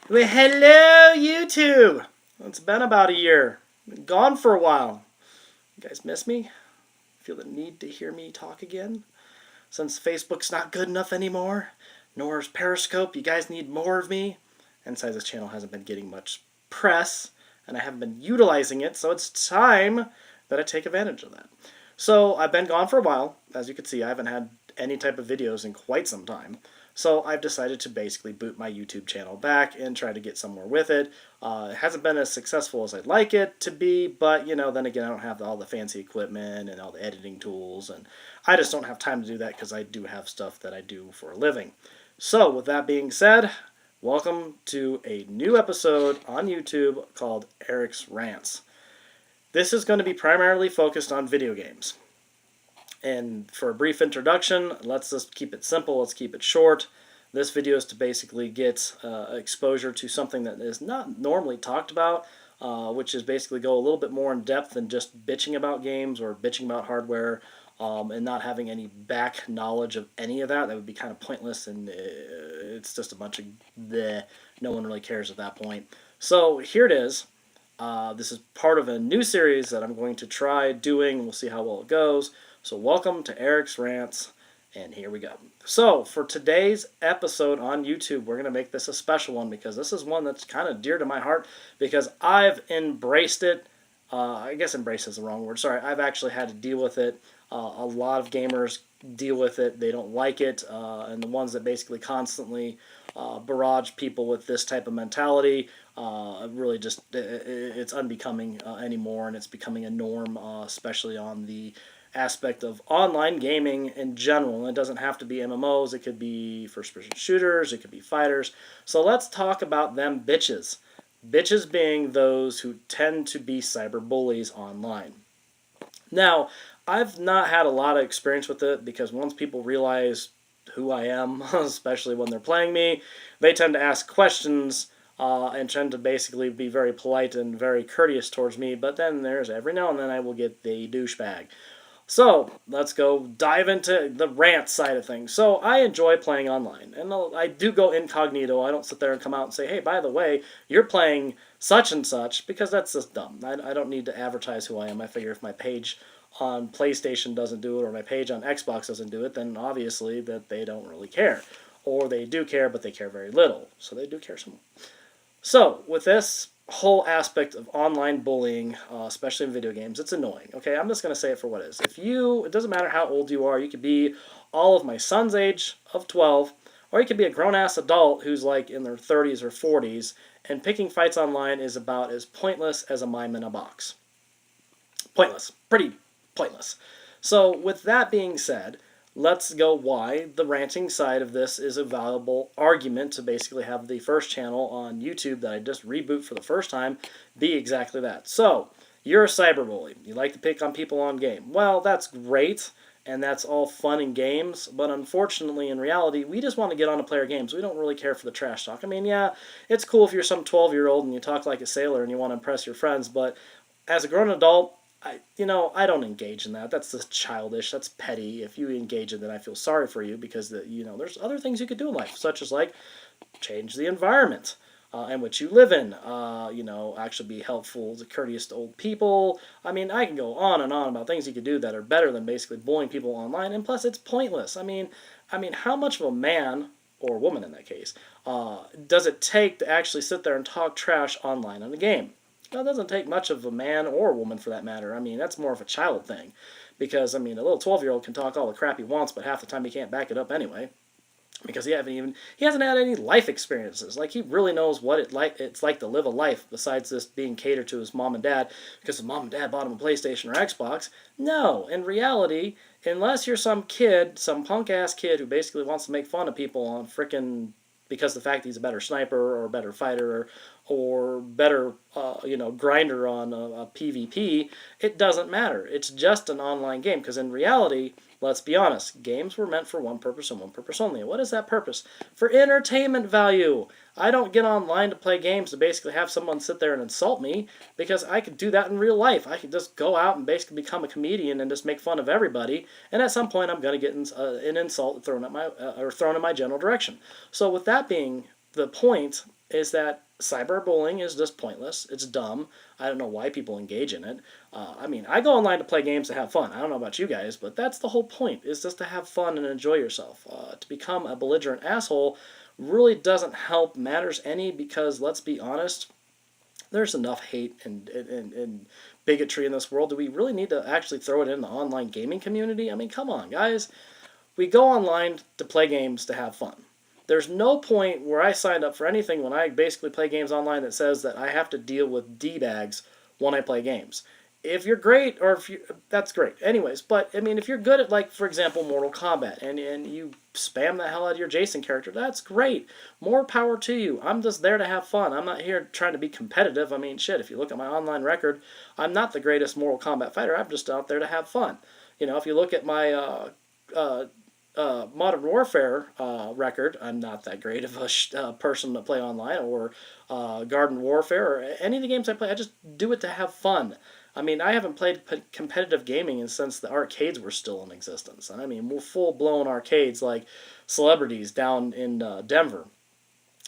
Well, hello, YouTube. It's been about a year. Been gone for a while. You guys miss me? Feel the need to hear me talk again? Since Facebook's not good enough anymore, nor is Periscope, you guys need more of me. And besides, this channel hasn't been getting much press, and I haven't been utilizing it, so it's time that I take advantage of that. So I've been gone for a while. As you can see, I haven't had any type of videos in quite some time. So I've decided to basically boot my YouTube channel back and try to get somewhere with it. It hasn't been as successful as I'd like it to be, but then again, I don't have all the fancy equipment and all the editing tools, and I just don't have time to do that because I do have stuff that I do for a living. So with that being said, welcome to a new episode on YouTube called Eric's Rants. This is going to be primarily focused on video games. And for a brief introduction, let's just keep it simple, let's keep it short. This video is to basically get exposure to something that is not normally talked about, which is basically go a little bit more in depth than just bitching about games or bitching about hardware, and not having any back knowledge of any of that. That would be kind of pointless, and it's just a bunch of bleh. No one really cares at that point. So here it is. This is part of a new series that I'm going to try doing. We'll see how well it goes. So welcome to Eric's Rants, and here we go. So for today's episode on YouTube, we're going to make this a special one because this is one that's kind of dear to my heart because I've embraced it. I guess embrace is the wrong word. Sorry, I've actually had to deal with it. A lot of gamers deal with it. They don't like it, and the ones that basically constantly barrage people with this type of mentality really just it's unbecoming anymore, and it's becoming a norm, especially on the aspect of online gaming in general. It doesn't have to be MMOs, it could be first-person shooters, it could be fighters. So let's talk about them bitches. Bitches being those who tend to be cyber bullies online. Now, I've not had a lot of experience with it because once people realize who I am, especially when they're playing me, they tend to ask questions and tend to basically be very polite and very courteous towards me, but then there's every now and then I will get the douchebag. So, let's go dive into the rant side of things. So, I enjoy playing online, and I do go incognito. I don't sit there and come out and say, hey, by the way, you're playing such and such, because that's just dumb. I don't need to advertise who I am. I figure if my page on PlayStation doesn't do it, or my page on Xbox doesn't do it, then obviously that they don't really care. Or they do care, but they care very little. So they do care some. So, with this whole aspect of online bullying, especially in video games, it's annoying. Okay, I'm just going to say it for what it is. It doesn't matter how old you are, you could be all of my son's age of 12, or you could be a grown-ass adult who's like in their 30s or 40s, and picking fights online is about as pointless as a mime in a box. Pointless. Pretty pointless. So, with that being said, let's go why the ranting side of this is a valuable argument to basically have the first channel on YouTube that I just reboot for the first time be exactly that. So, you're a cyberbully. You like to pick on people on game. Well, that's great, and that's all fun and games, but unfortunately, in reality, we just want to get on to player games. We don't really care for the trash talk. I mean, yeah, it's cool if you're some 12-year-old and you talk like a sailor and you want to impress your friends, but as a grown adult, I don't engage in that. That's just childish. That's petty. If you engage in that, I feel sorry for you because there's other things you could do in life, such as like change the environment in which you live in. Actually be helpful, courteous to old people. I mean, I can go on and on about things you could do that are better than basically bullying people online. And plus, it's pointless. I mean, how much of a man or woman in that case does it take to actually sit there and talk trash online in a game? Well, it doesn't take much of a man or a woman for that matter. I mean, that's more of a child thing. Because, a little 12-year-old can talk all the crap he wants, but half the time he can't back it up anyway. Because he hasn't had any life experiences. Like, he really knows what it's like to live a life besides this being catered to his mom and dad because his mom and dad bought him a PlayStation or Xbox. No, in reality, unless you're some kid, some punk-ass kid who basically wants to make fun of people on frickin' because the fact that he's a better sniper or a better fighter or better, grinder on a PvP, it doesn't matter. It's just an online game because in reality, let's be honest, games were meant for one purpose and one purpose only. What is that purpose? For entertainment value. I don't get online to play games to basically have someone sit there and insult me because I could do that in real life. I could just go out and basically become a comedian and just make fun of everybody, and at some point I'm going to get an insult thrown in my general direction. So with that being the point, is that cyberbullying is just pointless. It's dumb. I don't know why people engage in it. I mean, I go online to play games to have fun. I don't know about you guys, but that's the whole point, is just to have fun and enjoy yourself. To become a belligerent asshole really doesn't help matters any, because let's be honest, there's enough hate and bigotry in this world. Do we really need to actually throw it in the online gaming community? I mean, come on, guys. We go online to play games to have fun. There's no point where I signed up for anything when I basically play games online that says that I have to deal with D-bags when I play games. If you're great, or if you, that's great. Anyways, but I mean, if you're good at, like, for example, Mortal Kombat, and you spam the hell out of your Jason character, that's great. More power to you. I'm just there to have fun. I'm not here trying to be competitive. I mean, shit, if you look at my online record, I'm not the greatest Mortal Kombat fighter. I'm just out there to have fun. You know, if you look at my Modern Warfare record, I'm not that great of a person to play online, or Garden Warfare, or any of the games I play. I just do it to have fun. I mean, I haven't played competitive gaming since the arcades were still in existence. And I mean, we're full-blown arcades like celebrities down in Denver.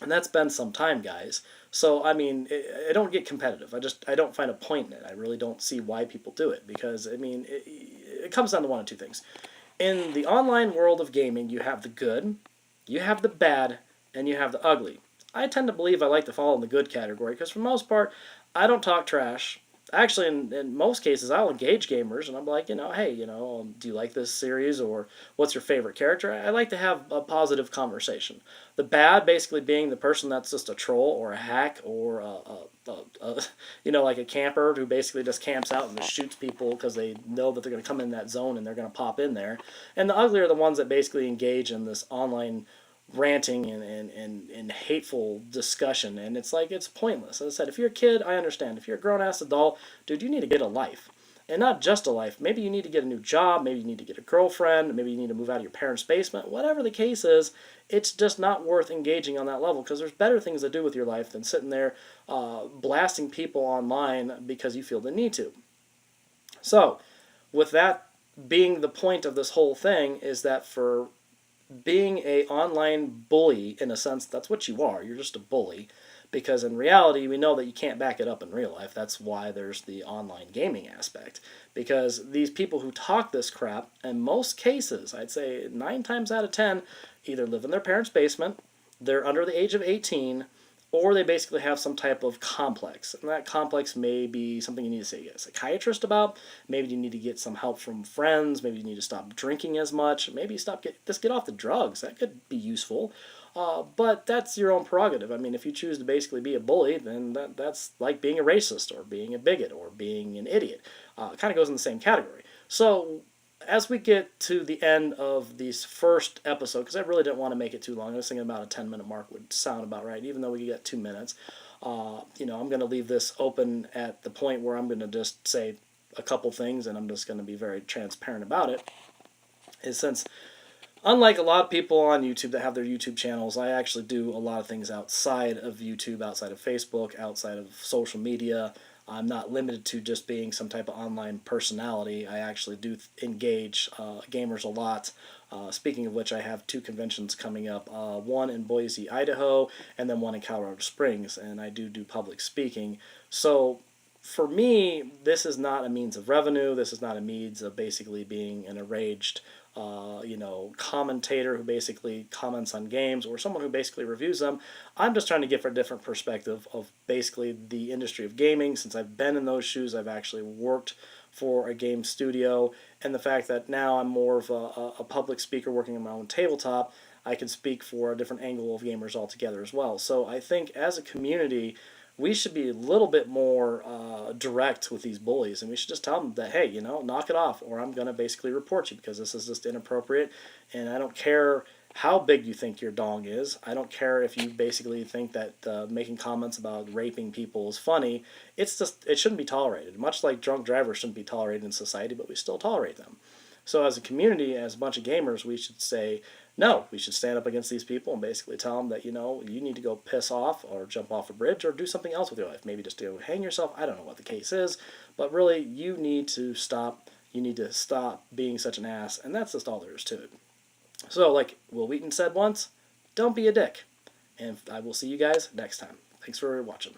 And that's been some time, guys. So, I mean, I don't get competitive. I don't find a point in it. I really don't see why people do it. Because, I mean, it comes down to one of two things. In the online world of gaming, you have the good, you have the bad, and you have the ugly. I tend to believe I like to fall in the good category, because for the most part, I don't talk trash. Actually, in most cases, I'll engage gamers, and I'm like, hey, do you like this series, or what's your favorite character? I like to have a positive conversation. The bad basically being the person that's just a troll, or a hack, or like a camper who basically just camps out and just shoots people because they know that they're going to come in that zone and they're going to pop in there. And the ugly are the ones that basically engage in this online ranting and hateful discussion, and it's like, it's pointless. As I said, if you're a kid, I understand. If you're a grown-ass adult, dude, you need to get a life. And not just a life. Maybe you need to get a new job, maybe you need to get a girlfriend, maybe you need to move out of your parents' basement. Whatever the case is, it's just not worth engaging on that level, because there's better things to do with your life than sitting there blasting people online because you feel the need to. So, with that being the point of this whole thing, is that for being a online bully, in a sense, that's what you are. You're just a bully, because in reality, we know that you can't back it up in real life. That's why there's the online gaming aspect, because these people who talk this crap, in most cases, I'd say 9 times out of 10, either live in their parents' basement, they're under the age of 18, or they basically have some type of complex. And that complex may be something you need to see a psychiatrist about. Maybe you need to get some help from friends. Maybe you need to stop drinking as much. Maybe just get off the drugs. That could be useful. But that's your own prerogative. I mean, if you choose to basically be a bully, then that's like being a racist, or being a bigot, or being an idiot. It kind of goes in the same category. So, as we get to the end of this first episode, because I really didn't want to make it too long, I was thinking about a 10-minute mark would sound about right, even though we get 2 minutes. I'm going to leave this open at the point where I'm going to just say a couple things, and I'm just going to be very transparent about it. Is since, unlike a lot of people on YouTube that have their YouTube channels, I actually do a lot of things outside of YouTube, outside of Facebook, outside of social media. I'm not limited to just being some type of online personality. I actually do engage gamers a lot. Speaking of which, I have 2 conventions coming up, one in Boise, Idaho, and then one in Colorado Springs, and I do public speaking. So for me, this is not a means of revenue. This is not a means of basically being an enraged commentator who basically comments on games, or someone who basically reviews them. I'm just trying to give a different perspective of basically the industry of gaming. Since I've been in those shoes, I've actually worked for a game studio, and the fact that now I'm more of a public speaker working on my own tabletop, I can speak for a different angle of gamers altogether as well. So I think as a community, we should be a little bit more direct with these bullies, and we should just tell them that, hey, knock it off, or I'm going to basically report you, because this is just inappropriate, and I don't care how big you think your dong is. I don't care if you basically think that making comments about raping people is funny. It shouldn't be tolerated. Much like drunk drivers shouldn't be tolerated in society, but we still tolerate them. So as a community, as a bunch of gamers, we should say, no, we should stand up against these people and basically tell them that, you need to go piss off, or jump off a bridge, or do something else with your life. Maybe just go hang yourself. I don't know what the case is, but really, you need to stop. You need to stop being such an ass, and that's just all there is to it. So, like Will Wheaton said once, don't be a dick. And I will see you guys next time. Thanks for watching.